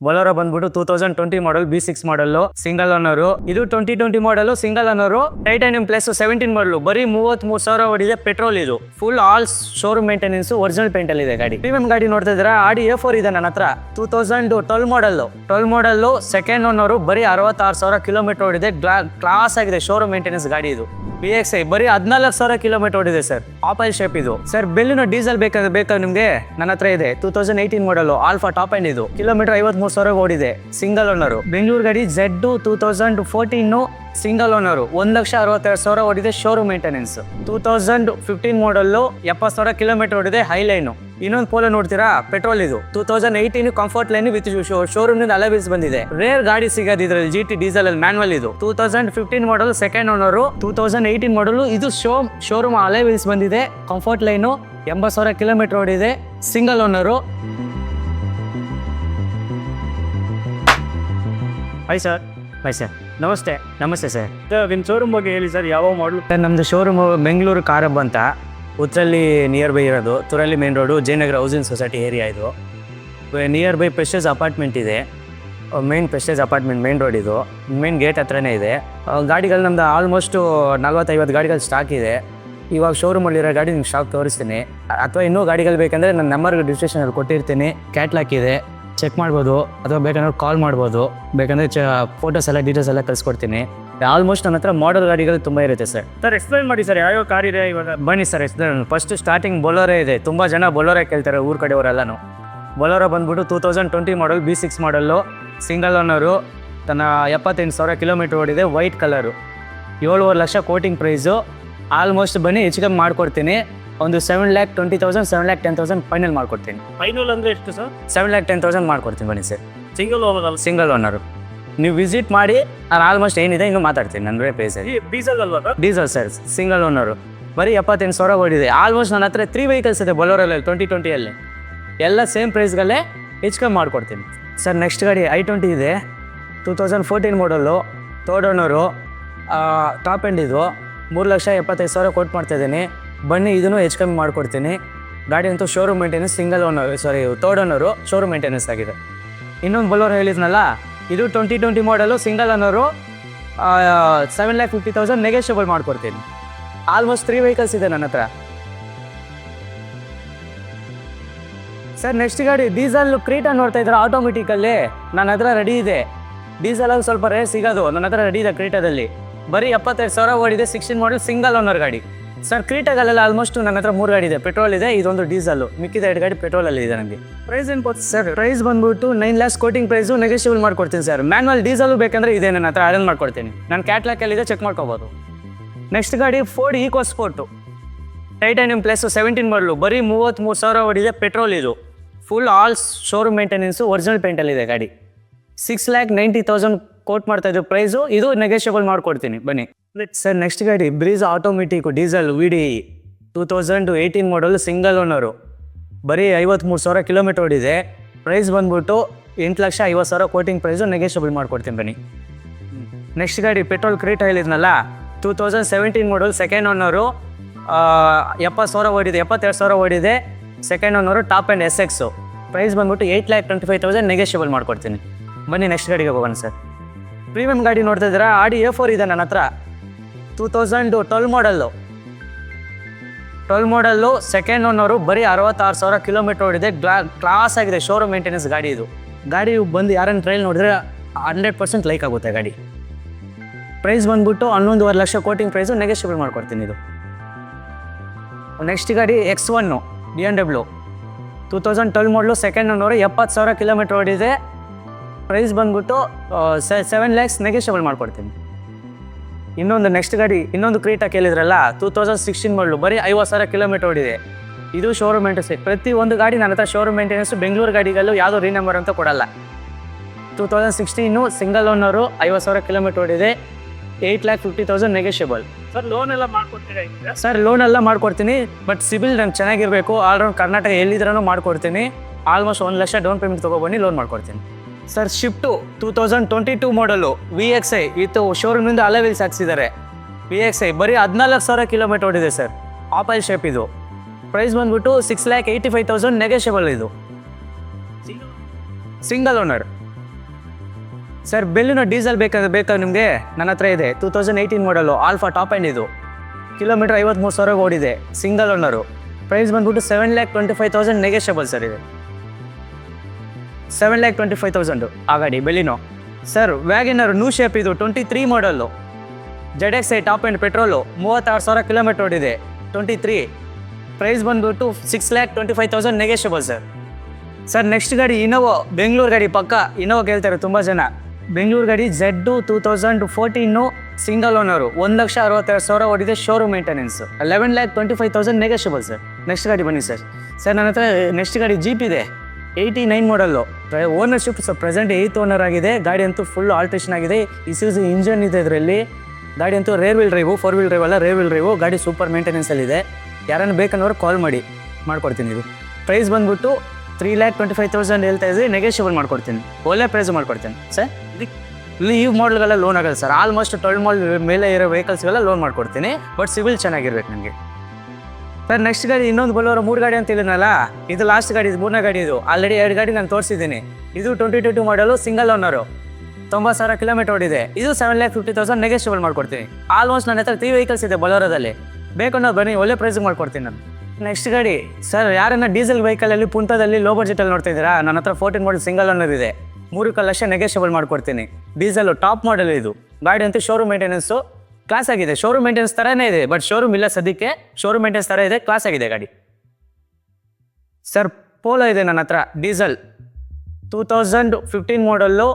ಬೊಲೊರೋ ಬಂದ್ಬಿಟ್ಟು 2020 ಮಾಡಲ್ B6 model single owner. ಇದು 2020 model single owner. Titanium plus 17 ಮಾಡಲ್. ಬರೀ 33,000 ಓಡಿದೆ. ಪೆಟ್ರೋಲ್ ಇದು. Full all showroom maintenance, original paint ಅಲ್ಲಿ ಇದೆ ಗಾಡಿ. ಪ್ರೀಮಿಯಂ ಗಾಡಿ ನೋಡ್ತಾ ಇದ್ದೀರಾ, ಆಡಿ A4 ಇದೆ ನನ್ನ ಹತ್ರ. 2012 ಮಾಡಲ್ ಸೆಕೆಂಡ್ ಓನರು. ಬರೀ 66,000 ಕಿಲೋಮೀಟರ್ ಓಡಿದೆ. ಕ್ಲಾಸ್ ಆಗಿದೆ. ಶೋರೂಮ್ ಮೇಂಟೆನೆನ್ಸ್ ಗಾಡಿ ಇದು. VXI ಬರೀ 14,000 ಕಿಲೋಮೀಟರ್ ಓಡಿದೆ ಸರ್. ಆಪಲ್ ಶೇಪ್ ಇದು ಸರ್. ಬೆಲ್ಲಿನ ಡೀಸೆಲ್ ಬೇಕಾ ನಿಮ್ಗೆ? ನನ್ನ ಹತ್ರ ಇದೆ. 2018 ಮಾಡಲ್ ಆಲ್ಫಾ ಟಾಪ್ ಎಂಡ್ ಇದು. ಕಿಲೋಮೀಟರ್ 53,000 ಓಡಿದೆ. Single owner. ಬೆಂಗಳೂರು ಗಾಡಿ Z 2014 ಸಿಂಗಲ್ ಓನರು. 1,62,000 ಓಡಿದೆ. Showroom maintenance. 2015 ಮಾಡಲ್ 70,000 ಕಿಲೋಮೀಟರ್ ಓಡಿದೆ. ಹೈಲೈನು. ಇನ್ನೊಂದು ಪೋಲೋ ನೋಡ್ತೀರಾ, ಪೆಟ್ರೋಲ್ ಇದು. 2018 ಕಂಫರ್ಟ್ ಲೈನ್ ವಿತ್ ಶೋರೂಮ್ ನಿಂದ ಅಲವಿಲ್ಸ್ ಬಂದಿದೆ. ರೇರ್ ಗಾಡಿ ಸಿಗೋದು ಇದ್ರಲ್ಲಿ. GT ಡೀಸೆಲ್ ಅಲ್ಲಿ ಮ್ಯಾನ್ಯಲ್ ಇದು. 2015 ಮಾಡಲ್ ಸೆಕೆಂಡ್ ಓನರು. 2018 ಮಾಡಲ್ ಇದು. ಶೋರೂಮ್ ಅಲವಿಲ್ಸ್ ಬಂದಿದೆ. Comfort line. 80,000 ಕಿಲೋಮೀಟರ್ ಓಡಿದೆ. Single owner. Hi sir. ನಮಸ್ತೆ ಸರ್. ನಿಮ್ಮ ಶೋರೂಮ್ ಬಗ್ಗೆ ಹೇಳಿ ಸರ್, ಯಾವ ಮಾಡಲು? ಸರ್ ನಮ್ಮದು ಶೋರೂಮ್ ಬೆಂಗಳೂರು ಕಾರಬ್ಬ ಅಂತ, ಉತ್ತರಲ್ಲಿ ನಿಯರ್ ಬೈ ಇರೋದು. Turahalli main road, Jayanagar housing society area ಇದು. ನಿಯರ್ ಬೈ ಪ್ರೆಸ್ಟೇಜ್ ಅಪಾರ್ಟ್ಮೆಂಟ್ ಇದೆ. Main Prestige apartment main road ಇದು. ಮೇನ್ ಗೇಟ್ ಹತ್ರನೇ ಇದೆ. ಗಾಡಿಗಳು ನಮ್ದು ಆಲ್ಮೋಸ್ಟು 40-50 ಗಾಡಿಗಳು ಸ್ಟಾಕ್ ಇದೆ. ಇವಾಗ ಶೋರೂಮಲ್ಲಿರೋ ಗಾಡಿ ನಿಮ್ಗೆ ಸ್ಟಾಕ್ ತೋರಿಸ್ತೀನಿ. ಅಥವಾ ಇನ್ನೂ ಗಾಡಿಗಳು ಬೇಕಂದರೆ ನನ್ನ ನಂಬರ್ಗೆ ಡಿಸ್ಕ್ರಿಪ್ಷನಲ್ಲಿ ಕೊಟ್ಟಿರ್ತೀನಿ. ಕ್ಯಾಟ್ಲಾಕ್ ಇದೆ, ಚೆಕ್ ಮಾಡ್ಬೋದು. ಅಥವಾ ಬೇಕಂದ್ರೆ ಕಾಲ್ ಮಾಡ್ಬೋದು. ಬೇಕಂದರೆ ಫೋಟೋಸ್ ಎಲ್ಲ ಡೀಟೇಲ್ಸ್ ಎಲ್ಲ ಕಳಿಸ್ಕೊಡ್ತೀನಿ. ಆಲ್ಮೋಸ್ಟ್ ನನ್ನ ಹತ್ರ ಮಾಡಲ್ ಗಾಡಿಗಳು ತುಂಬ ಇರುತ್ತೆ ಸರ್. ಸರ್ ಎಕ್ಸ್ಪ್ಲೈನ್ ಮಾಡಿ ಸರ್, ಯಾವ್ಯಾವ ಕಾರ್ ಇದೆ ಇವಾಗ? ಬನ್ನಿ ಸರ್. ಫಸ್ಟ್ ಸ್ಟಾರ್ಟಿಂಗ್ ಬೊಲೊರೋ ಇದೆ. ತುಂಬ ಜನ ಬೊಲೊರೋ ಕೇಳ್ತಾರೆ ಊರ ಕಡೆಯವರೆಲ್ಲನೂ. ಬೊಲೊರೋ ಬಂದ್ಬಿಟ್ಟು 2020 ಮಾಡಲ್ B6 ಮಾಡಲ್ಲು ಸಿಂಗಲ್ ಓನರು. ತನ್ನ 78,000 ಕಿಲೋಮೀಟರ್ ಓಡಿದೆ. White colour. 7.5 lakh quoting price. Almost ಬನ್ನಿ ಹೆಚ್ಚು ಕಮ್ಮಿ ಮಾಡಿಕೊಡ್ತೀನಿ. ಒಂದು 7,20,000 7,10,000 ಫೈನಲ್ ಮಾಡಿಕೊಡ್ತೀನಿ. ಫೈನಲ್ ಅಂದರೆ ಎಷ್ಟು ಸರ್? 7,10,000 ಮಾಡಿಕೊಡ್ತೀನಿ ಬನ್ನಿ sir. Single owner? Single owner. ನೀವು ವಿಸಿಟ್ ಮಾಡಿ, ನಾನು ಆಲ್ಮೋಸ್ಟ್ ಏನಿದೆ ಇನ್ನೂ ಮಾತಾಡ್ತೀನಿ. ನನ್ನ ಪ್ರೈಸಲ್ಲಿ ಡೀಸೆಲ್ ಅಲ್ವಾ sir? Diesel sir. Single owner. ಬರೀ 78,000 ಓಡಿದೆ. ಆಲ್ಮೋಸ್ಟ್ ನನ್ನ ಹತ್ರ 3 ವೆಹಿಕಲ್ಸ್ ಇದೆ ಬೊಲೊರಲ್ಲಿ 2020 ಎಲ್ಲ ಸೇಮ್ ಪ್ರೈಸ್ಗಳೇ ಹೆಚ್ಚು ಕಮ್ಮಿ ಮಾಡಿಕೊಡ್ತೀನಿ ಸರ್. ನೆಕ್ಸ್ಟ್ ಗಾಡಿ I20 ಇದೆ. 2014 model. Third owner. Top end ಇದು. 3,75,000 ಕೊಟ್ಟು ಮಾಡ್ತಾಯಿದ್ದೀನಿ. ಬನ್ನಿ, ಇದನ್ನು ಹೆಚ್ಚು ಕಮ್ಮಿ ಮಾಡಿಕೊಡ್ತೀನಿ. ಗಾಡಿ ಅಂತೂ showroom maintenance. Single owner, third owner. Showroom maintenance ಆಗಿದೆ. ಇನ್ನೊಂದು ಬೊಲೊರೋ ಹೇಳಿದ್ನಲ್ಲ, ಇದು 2020 ಮಾಡಲು ಸಿಂಗಲ್ ಓನರು. 7,50,000 ನೆಗೆಷಿಯಬಲ್ ಮಾಡಿಕೊಡ್ತೀನಿ. ಆಲ್ಮೋಸ್ಟ್ 3 ವೆಹಿಕಲ್ಸ್ ಇದೆ ನನ್ನ ಹತ್ರ ಸರ್. ನೆಕ್ಸ್ಟ್ ಗಾಡಿ ಡೀಸೆಲ್ ಕ್ರೀಟಾ ನೋಡ್ತಾ ಇದ್ದಾರೆ ಆಟೋಮೆಟಿಕಲ್ಲಿ. ನನ್ನ ಹತ್ರ ರೆಡಿ ಇದೆ. ಡೀಸೆಲಲ್ಲಿ ಸ್ವಲ್ಪ ರೇಟ್ ಸಿಗೋದು. ನನ್ನ ಹತ್ರ ರೆಡಿ ಇದೆ ಕ್ರೀಟಾದಲ್ಲಿ. ಬರೀ 75,000 ಓಡಿದೆ. 16 ಮಾಡಲ್ ಸಿಂಗಲ್ ಓನರ್ ಗಾಡಿ ಸರ್. ಕ್ರೀಟಾಗಲ್ಲೆಲ್ಲ ಆಲ್ಮೋಸ್ಟ್ ನನ್ನ ಹತ್ರ 3 ಗಾಡಿ ಇದೆ. ಪೆಟ್ರೋಲ್ ಇದೆ, ಇದೊಂದು ಡೀಸೆಲ್ಲು. ಮಿಕ್ಕಿದ 2 ಗಾಡಿ ಪೆಟ್ರೋಲಲ್ಲಿ ಇದೆ. ನನಗೆ ಪ್ರೈಸ್ ಏನು ಕೊಡ್ತೀವಿ ಸರ್? ಪ್ರೈಸ್ ಬಂದ್ಬಿಟ್ಟು 9 lakhs ಕೋಟಿಂಗ್ ಪ್ರೈಸು. ನೆಗೆಷಿಯಬಲ್ ಮಾಡ್ಕೊಡ್ತೀನಿ ಸರ್. ಮ್ಯಾನ್ಯಲ್ ಡೀಸೆಲ್ ಬೇಕಂದ್ರೆ ಇದೆ ನನ್ನ ಹತ್ರ, ಅರೇಂಜ್ ಮಾಡ್ಕೊಡ್ತೀನಿ. ನಾನು ಕ್ಯಾಟ್ಲಾಕಲ್ಲಿದೆ, ಚೆಕ್ ಮಾಡ್ಕೋಬೋದು. ನೆಕ್ಸ್ಟ್ ಗಾಡಿ Ford EcoSport. Titanium plus 17 model. ಬರೀ 33,000 ಓಡಿದೆ. ಪೆಟ್ರೋಲ್ ಇದು. Full all showroom maintenance, original ಪೇಂಟಲ್ಲಿದೆ ಗಾಡಿ. 6,90,000 ಕೋಟ್ ಮಾಡ್ತಾ ಇದ್ದು ಪ್ರೈಸು. ಇದು ನೆಗೆಷಿಯಬಲ್ ಮಾಡ್ಕೊಡ್ತೀನಿ ಬನ್ನಿ ಸರ್. ನೆಕ್ಸ್ಟ್ ಗಾಡಿ breeze automatic diesel VDI 2018 model single owner. ಬರೀ 53,000 ಕಿಲೋಮೀಟರ್ ಓಡಿದೆ. ಪ್ರೈಸ್ ಬಂದ್ಬಿಟ್ಟು 8,50,000 ಕೋಟಿಂಗ್ ಪ್ರೈಸು. ನೆಗೆಷಿಯಬಲ್ ಮಾಡ್ಕೊಡ್ತೀನಿ ಬನ್ನಿ. ನೆಕ್ಸ್ಟ್ ಗಾಡಿ ಪೆಟ್ರೋಲ್ ಕ್ರೀಟಾ ಹೇಳಿದ್ನಲ್ಲ, 2017 ಮಾಡಲ್ ಸೆಕೆಂಡ್ ಓನರು. 70,000 ಓಡಿದೆ. 72,000 ಓಡಿದೆ. Second owner. Top end SX. Price ಬಂದ್ಬಿಟ್ಟು 8,25,000 ನೆಗೆಷಿಯಬಲ್ ಮಾಡ್ಕೊಡ್ತೀನಿ ಬನ್ನಿ. ನೆಕ್ಸ್ಟ್ ಗಾಡಿಗೆ ಹೋಗೋಣ ಸರ್. ಪ್ರೀಮಿಯಂ ಗಾಡಿ ನೋಡ್ತಾ ಇದ್ದೀರಾ, ಆಡಿ A4 ಇದೆ ನನ್ನ ಹತ್ರ. 2012 ಮಾಡಲ್ಲು ಸೆಕೆಂಡ್ ಓನರು. ಬರೀ 66,000 ಕಿಲೋಮೀಟರ್ ಓಡಿದೆ. ಕ್ಲಾಸ್ ಆಗಿದೆ. ಶೋರೂಮ್ ಮೇಂಟೆನೆನ್ಸ್ ಗಾಡಿ ಇದು. ಗಾಡಿ ಬಂದು ಯಾರನ್ನು ಟ್ರೈಲ್ ನೋಡಿದ್ರೆ 100% ಲೈಕ್ ಆಗುತ್ತೆ ಗಾಡಿ. ಪ್ರೈಸ್ ಬಂದ್ಬಿಟ್ಟು 11.5 ಲಕ್ಷ ಕೋಟಿಂಗ್ ಪ್ರೈಸು. ನೆಗೆಷಿಯಬಲ್ ಮಾಡ್ಕೊಡ್ತೀನಿ ಇದು. ನೆಕ್ಸ್ಟ್ ಗಾಡಿ X1 BMW 2012 ಮಾಡಲು ಸೆಕೆಂಡ್ ಓನರು. 70,000 ಕಿಲೋಮೀಟರ್ ಓಡಿದೆ. ಪ್ರೈಸ್ ಬಂದ್ಬಿಟ್ಟು 7 lakhs ನೆಗೆಷಿಯಬಲ್ ಮಾಡ್ಕೊಡ್ತೀನಿ. ಇನ್ನೊಂದು ನೆಕ್ಸ್ಟ್ ಗಾಡಿ ಇನ್ನೊಂದು ಕ್ರೀಟಾ ಕೇಳಿದ್ರಲ್ಲ, 2016 ಮಾಡಲು. ಬರೀ 50,000 ಕಿಲೋಮೀಟರ್ ಓಡಿದೆ. ಇದು ಶೋರೂಮ್ ಮೇಂಟೆನೆನ್ಸ್. ಪ್ರತಿ ಒಂದು ಗಾಡಿ ನನ್ನ ಹತ್ರ ಶೋರೂಮ್ ಮೇಂಟೆನೆನ್ಸ್. ಬೆಂಗಳೂರು ಗಾಡಿಗಳು ಯಾವುದೋ ರೀನಂಬರ್ ಅಂತ ಕೊಡಲ್ಲ. 2016 ಸಿಂಗಲ್ ಓನರು. 50,000 ಕಿಲೋಮೀಟರ್ ಓಡಿದೆ. 8,50,000 ನೆಗೆಷಿಯಬಲ್. ಸರ್ ಲೋನ್ ಎಲ್ಲ ಮಾಡ್ಕೊಡ್ತೀರಾ? ಸರ್ ಲೋನ್ ಎಲ್ಲ ಮಾಡ್ಕೊಡ್ತೀನಿ. ಬಟ್ ಸಿಬಿಲ್ ನಂಗೆ ಚೆನ್ನಾಗಿರಬೇಕು. ಆಲ್ರೌಂಡ್ ಕರ್ನಾಟಕ ಎಲ್ಲಿದ್ರೂ ಮಾಡ್ಕೊಡ್ತೀನಿ. ಆಲ್ಮೋಸ್ಟ್ 1 ಲಕ್ಷ ಡೌನ್ ಪೇಮೆಂಟ್ ತೊಗೊಬನ್ನಿ, ಲೋನ್ ಮಾಡ್ಕೊಡ್ತೀನಿ ಸರ್. ಶಿಫ್ಟು 2022 ಮಾಡಲು VXI ಇದು ಶೋರೂಮಿಂದ ಅಲವಿಲ್ಸ್ ಹಾಕ್ಸಿದ್ದಾರೆ. VXI ಬರೀ 14,000 ಕಿಲೋಮೀಟರ್ ಓಡಿದೆ ಸರ್. ಆಪಲ್ ಶೇಪ್ ಇದು. ಪ್ರೈಸ್ ಬಂದ್ಬಿಟ್ಟು 6,85,000 ನೆಗೆಷಿಯಬಲ್ ಇದು. Single owner. ಸರ್ ಬೆಲ್ಲಿನೋ ಡೀಸೆಲ್ ಬೇಕಾ ನಿಮಗೆ? ನನ್ನ ಹತ್ರ ಇದೆ 2018 ಮಾಡಲು ಆಲ್ಫಾ ಟಾಪ್ ಎಂಡ್ ಇದು. ಕಿಲೋಮೀಟರ್ 53,000 ಓಡಿದೆ, ಸಿಂಗಲ್ ಓನರು. ಪ್ರೈಸ್ ಬಂದ್ಬಿಟ್ಟು 7,25,000 ನೆಗೆಷಬಲ್ ಸರ್ ಇದೆ. 7,25,000 ಆ ಗಾಡಿ ಬೆಲ್ಲಿನೋ. ಸರ್ ವ್ಯಾಗನರ್ ನ್ಯೂ ಶೇಪ್ ಇದು 23 ಮಾಡಲ್ಲು. ZXi top end petrol, 36,000 kilometre ಓಡಿದೆ, 23. ಪ್ರೈಸ್ ಬಂದ್ಬಿಟ್ಟು 6,25,000 ನೆಗೆಷಬಲ್ ಸರ್. ಸರ್ ನೆಕ್ಸ್ಟ್ ಗಾಡಿ ಇನೋವಾ, ಬೆಂಗಳೂರು ಗಾಡಿ ಪಕ್ಕ. ಇನೋವಾ ಕೇಳ್ತಾರೆ ತುಂಬ ಜನ. ಬೆಂಗಳೂರು ಗಾಡಿ Z 2014 ಸಿಂಗಲ್ ಓನರು, 1,62,000 ಓಡಿದೆ, showroom maintenance, 11,25,000 negotiable sir. Next ಗಾಡಿ ಬನ್ನಿ ಸರ್. ಸರ್ ನನ್ನ ಹತ್ರ ನೆಕ್ಸ್ಟ್ ಗಾಡಿ ಜೀಪ್ ಇದೆ, 89 model. Ownership sir present 8th owner ಆಗಿದೆ. ಗಾಡಿ ಅಂತೂ ಫುಲ್ ಆಲ್ಟ್ರೇಷನ್ ಆಗಿದೆ. ಇಸುಜು ಇಂಜನ್ ಇದೆ ಇದರಲ್ಲಿ. ಗಾಡಿ ಅಂತೂ rear wheel drive, 4 wheel drive ಅಲ್ಲ, ರೇರ್ ವೀಲ್ ಡ್ರೈವು. ಗಾಡಿ ಸೂಪರ್ ಮೇಂಟೆನೆನ್ಸಲ್ಲಿದೆ. ಯಾರನ್ನು ಬೇಕನ್ನೋರು ಕಾಲ್ ಮಾಡ್ಕೊಡ್ತೀನಿ. ಇದು ಪ್ರೈಸ್ ಬಂದ್ಬಿಟ್ಟು 3,25,000 ಹೇಳ್ತಾ ಇದ್ರಿ, ನೆಗೆಷಿಯಬಲ್ ಮಾಡ್ಕೊಡ್ತೀನಿ. ಒಳ್ಳೆ ಪ್ರೈಸ್ ಮಾಡ್ಕೊಡ್ತೀನಿ ಸರ್. ಇಲ್ಲಿ ಈ ಮಾಡಲ್ಗೆಲ್ಲ ಲೋನ್ ಆಗಲ್ಲ ಸರ್. ಆಲ್ಮೋಸ್ಟ್ 12 ಮಾಡಲ್ ಮೇಲೆ ಇರೋ ವೆಹಿಕಲ್ಸ್ಗೆಲ್ಲ ಲೋನ್ ಮಾಡ್ಕೊಡ್ತೀನಿ. ಬಟ್ ಸಿವಿಲ್ ಚೆನ್ನಾಗಿರ್ಬೇಕು ನನಗೆ. ಸರ್ ನೆಕ್ಸ್ಟ್ ಗಾಡಿ ಇನ್ನೊಂದು ಬಲ್ಲೋರ 3 ಗಾಡಿ ಅಂತ ಹೇಳಿದ್ನಲ್ಲ, ಇದು ಲಾಸ್ಟ್ ಗಾಡಿ, ಇದು 3ನೇ ಗಾಡಿ. ಇದು ಆಲ್ರೆಡಿ 2 ಗಾಡಿ ನಾನು ತೋರಿಸಿದ್ದೀನಿ. ಇದು 2022 ಮಾಡಲು, ಸಿಂಗಲ್ ಓನರು, 90,000 ಕಿಲೋಮೀಟರ್ ಓಡಿದೆ. ಇದು 7,50,000 ನೆಗೆಷಿಯಬಲ್ ಮಾಡ್ಕೊಡ್ತೀನಿ. ಆಲ್ಮೋಸ್ಟ್ ನನ್ನ ಹತ್ರ 3 ವೆಹಿಕಲ್ಸ್ ಇದೆ ಬಲೋರದಲ್ಲಿ. ಬೇಕನ್ನೋ ಬನ್ನಿ, ಒಳ್ಳೆ ಪ್ರೈಸಿಗೆ ಮಾಡ್ಕೊಡ್ತೀನಿ ನಾನು. ನೆಕ್ಸ್ಟ್ ಗಾಡಿ ಸರ್, ಯಾರನ್ನ ಡೀಸೆಲ್ ವೆಹಿಕಲಲ್ಲಿ ಪುಂತದಲ್ಲಿ ಲೋ ಬಜೆಟಲ್ಲಿ ನೋಡ್ತಾ ಇದ್ದೀರಾ? ನನ್ನ ಹತ್ರ 14 ಮಾಡಲ್ ಸಿಂಗಲ್ ಓನರ್ ಇದೆ, 3 ಲಕ್ಷ ನೆಗೆಷಿಯಬಲ್ ಮಾಡ್ಕೊಡ್ತೀನಿ. ಡೀಸೆಲ್ ಟಾಪ್ ಮಾಡಲ್ ಇದು. ಗಾಡಿ ಅಂತೂ ಶೋರೂಮ್ ಮೇಂಟೆನೆನ್ಸು ಕ್ಲಾಸ್ ಆಗಿದೆ. ಶೋರೂಮ್ ಮೇಂಟೆನೆನ್ಸ್ ಥರನೇ ಇದೆ, ಬಟ್ ಶೋರೂಮ್ ಇಲ್ಲ ಸದ್ಯಕ್ಕೆ. ಶೋರೂಮ್ ಮೇಂಟೆನೆನ್ಸ್ ಥರ ಇದೆ, ಕ್ಲಾಸ್ ಆಗಿದೆ ಗಾಡಿ. ಸರ್ ಪೋಲೋ ಇದೆ ನನ್ನ ಹತ್ರ, ಡೀಸೆಲ್ 2015 ಮಾಡಲ್ಲು,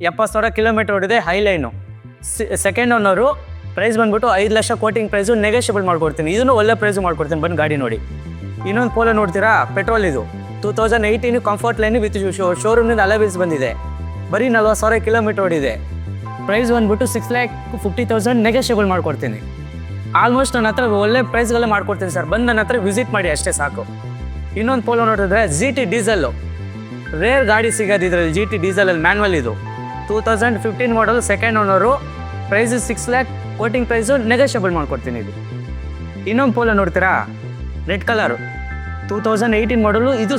70,000 ಕಿಲೋಮೀಟರ್ ಓಡಿದೆ, ಹೈಲೈನು, ಸೆಕೆಂಡ್ ಓನರು. ಪ್ರೈಸ್ ಬಂದ್ಬಿಟ್ಟು 5 ಲಕ್ಷ ಕೋಟಿಂಗ್ ಪ್ರೈಸು, ನೆಗೆಷಿಯಬಲ್ ಮಾಡ್ಕೊಡ್ತೀನಿ. ಇದನ್ನು ಒಳ್ಳೆ ಪ್ರೈಸು ಮಾಡ್ಕೊಡ್ತೀನಿ, ಬಂದು ಗಾಡಿ ನೋಡಿ. ಇನ್ನೊಂದು ಪೋಲೋ ನೋಡ್ತೀರಾ, ಪೆಟ್ರೋಲ್ ಇದು 2018 ಕಂಫರ್ಟ್ ಲೈನ್ ವಿತ್ ಶೋರೂಮ್ನಿಂದ ಅಲೈವಿಲ್ಸ್ ಬಂದಿದೆ, ಬರೀ 40,000 ಕಿಲೋಮೀಟರ್ ಓಡಿದೆ. ಪ್ರೈಸ್ ಬಂದ್ಬಿಟ್ಟು 6,50,000 ನೆಗೆಷಿಯಬಲ್ ಮಾಡ್ಕೊಡ್ತೀನಿ. ಆಲ್ಮೋಸ್ಟ್ ನನ್ನ ಹತ್ರ ಒಳ್ಳೆ ಪ್ರೈಸ್ಗಳೇ ಮಾಡ್ಕೊಡ್ತೀನಿ ಸರ್. ಬಂದು ನನ್ನ ಹತ್ರ ವಿಸಿಟ್ ಮಾಡಿ ಅಷ್ಟೇ ಸಾಕು. ಇನ್ನೊಂದು ಪೋಲೋ ನೋಡಿದ್ರೆ GT ಡೀಸೆಲ್ಲು, ರೇರ್ ಗಾಡಿ ಸಿಗೋದು ಇದರಲ್ಲಿ. GT ಡೀಸೆಲಲ್ಲಿ ಮ್ಯಾನ್ವಲ್ ಇದು, 2015 model, second owner. Price 6 lakh, quoting price negotiable ಮಾಡ್ಕೊಡ್ತೀನಿ. ಇದು ಇನ್ನೊಂದು ಪೋಲೋ ನೋಡ್ತೀರಾ, ರೆಡ್ ಕಲರು, 2018 ಮಾಡಲು. ಇದು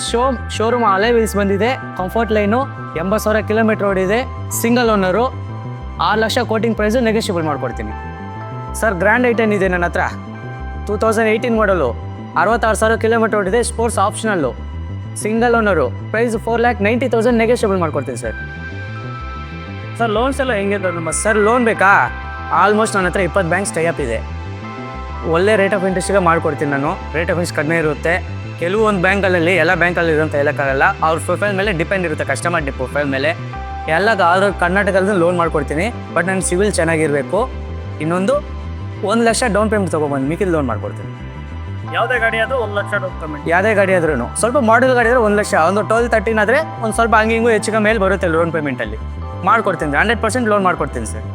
ಶೋರೂಮ್ ಅಲೈವಿಲ್ಸ್ ಬಂದಿದೆ, ಕಂಫರ್ಟ್ ಲೈನು, 80,000 ಕಿಲೋಮೀಟರ್ ಓಡಿದೆ, single owner, 6 lakh quoting price, negotiable ಮಾಡ್ಕೊಡ್ತೀನಿ. ಸರ್ ಗ್ರ್ಯಾಂಡ್ ಐಟನ್ ಇದೆ ನನ್ನ ಹತ್ರ, 2018 ಮಾಡಲು, 66,000 ಕಿಲೋಮೀಟರ್ ಓಡಿದೆ, sports optional, single owner. Price 4,90,000 negotiable ಮಾಡ್ಕೊಡ್ತೀನಿ ಸರ್. ಸರ್ ಲೋನ್ಸ್ ಎಲ್ಲ ಹೆಂಗಿದೆ ನಮ್ಮ? ಸರ್ ಲೋನ್ ಬೇಕಾ? ಆಲ್ಮೋಸ್ಟ್ ನನ್ನ ಹತ್ರ 20 ಬ್ಯಾಂಕ್ಸ್ ಟೈಅಪ್ ಇದೆ. ಒಳ್ಳೆ ರೇಟ್ ಆಫ್ ಇಂಟ್ರೆಸ್ಟ್ಗೆ ಮಾಡ್ಕೊಡ್ತೀನಿ ನಾನು. ರೇಟ್ ಆಫ್ ಇಂಟ್ರೆಸ್ಟ್ ಕಡಿಮೆ ಇರುತ್ತೆ. ಕೆಲವೊಂದು ಬ್ಯಾಂಕಲ್ಲಿ, ಎಲ್ಲ ಬ್ಯಾಂಕಲ್ಲಿ ಇರೋಂಥ ಹೇಳೋಕ್ಕಾಗಲ್ಲ, ಅವ್ರ ಪ್ರೊಫೈಲ್ ಮೇಲೆ ಡಿಪೆಂಡ್ ಇರುತ್ತೆ, ಕಸ್ಟಮರ್ ಪ್ರೊಫೈಲ್ ಮೇಲೆ. ಎಲ್ಲ ಆಲ್ರೆಡಿ ಕರ್ನಾಟಕದಲ್ಲಿ ಲೋನ್ ಮಾಡ್ಕೊಡ್ತೀನಿ, ಬಟ್ ನನ್ನ ಸಿವಿಲ್ ಚೆನ್ನಾಗಿರಬೇಕು. ಇನ್ನೊಂದು 1 ಲಕ್ಷ ಡೌನ್ ಪೇಮೆಂಟ್ ತೊಗೊಬಂದು ಮಿಕ್ಕಿದ ಲೋನ್ ಮಾಡ್ಕೊಡ್ತೀನಿ. ಯಾವುದೇ ಗಾಡಿ ಅದು 1 ಲಕ್ಷ ಡೌನ್ ಪೇಮೆಂಟ್? ಯಾವುದೇ ಗಾಡಿ ಆದ್ರೂ, ಸ್ವಲ್ಪ ಮಾಡಲ್ ಗಾಡಿ ಆದರೆ 1 ಲಕ್ಷ, ಒಂದು 12-13 ಆದರೆ ಒಂದು ಸ್ವಲ್ಪ ಹಂಗೆ ಹಿಂಗೂ ಹೆಚ್ಚಿಗೆ ಮೇಲೆ ಬರುತ್ತೆ ಲೋನ್ ಪೇಮೆಂಟಲ್ಲಿ. ಮಾಡ್ಕೊಡ್ತೀನಿ, 100% ಲೋನ್ ಮಾಡ್ಕೊಡ್ತೀನಿ ಸರ್.